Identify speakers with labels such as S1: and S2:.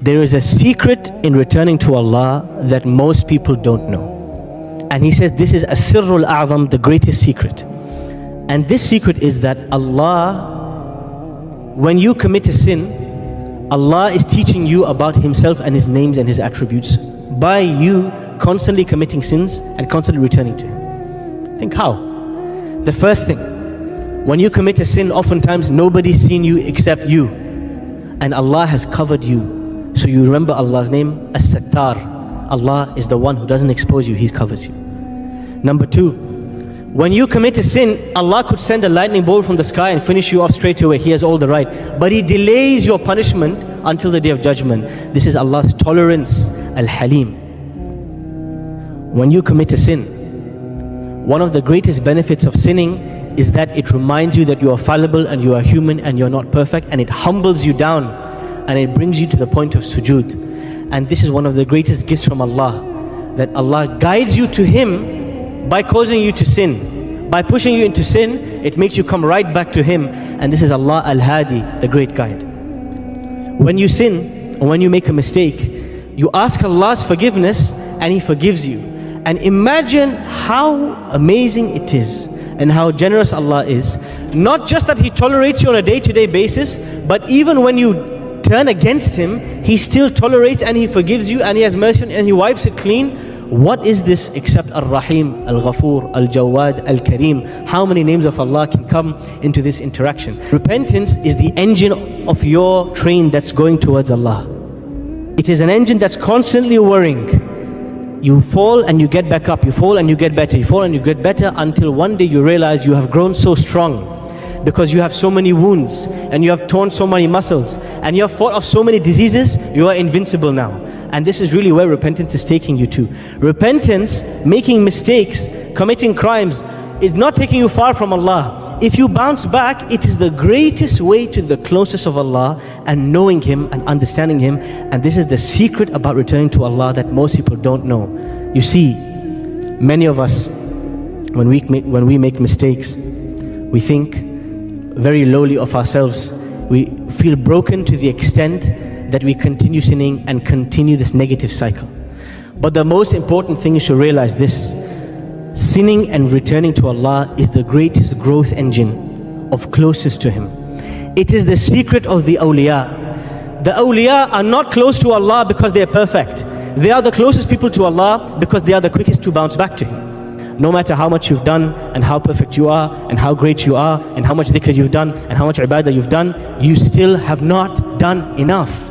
S1: There is a secret in returning to Allah that most people don't know. And he says this is as-sirrul a'zam, the greatest secret. And this secret is that Allah, when you commit a sin, Allah is teaching you about Himself and His names and His attributes by you constantly committing sins and constantly returning to Him. Think how? The first thing, when you commit a sin, oftentimes nobody's seen you except you. And Allah has covered you. So you remember Allah's name, As-Sattar. Allah is the one who doesn't expose you, He covers you. Number two, when you commit a sin, Allah could send a lightning bolt from the sky and finish you off straight away. He has all the right. But He delays your punishment until the Day of Judgment. This is Allah's tolerance, Al-Halim. When you commit a sin, one of the greatest benefits of sinning is that it reminds you that you are fallible and you are human and you're not perfect, and it humbles you down and it brings you to the point of sujood. And this is one of the greatest gifts from Allah, that Allah guides you to Him by causing you to sin. By pushing you into sin, it makes you come right back to Him. And this is Allah Al-Hadi, the great guide. When you sin, or when you make a mistake, you ask Allah's forgiveness and He forgives you. And imagine how amazing it is and how generous Allah is. Not just that He tolerates you on a day-to-day basis, but even when you turn against Him, He still tolerates and He forgives you and He has mercy and He wipes it clean. What is this except Ar-Rahim, Al-Ghafur, Al-Jawad, Al-Kareem? How many names of Allah can come into this interaction? Repentance is the engine of your train that's going towards Allah. It is an engine that's constantly worrying. You fall and you get back up, you fall and you get better, you fall and you get better, until one day you realize you have grown so strong because you have so many wounds and you have torn so many muscles and you have fought off so many diseases, you are invincible now. And this is really where repentance is taking you to. Repentance, making mistakes, committing crimes, is not taking you far from Allah. If you bounce back, it is the greatest way to the closest of Allah and knowing Him and understanding Him. And this is the secret about returning to Allah that most people don't know. You see, many of us, when we make mistakes, we think very lowly of ourselves. We feel broken to the extent that we continue sinning and continue this negative cycle. But the most important thing is to realize this: sinning and returning to Allah is the greatest growth engine of closest to Him. It is the secret of the awliya. The awliya are not close to Allah because they are perfect. They are the closest people to Allah because they are the quickest to bounce back to Him. No matter how much you've done and how perfect you are and how great you are and how much dhikr you've done and how much ibadah you've done, you still have not done enough.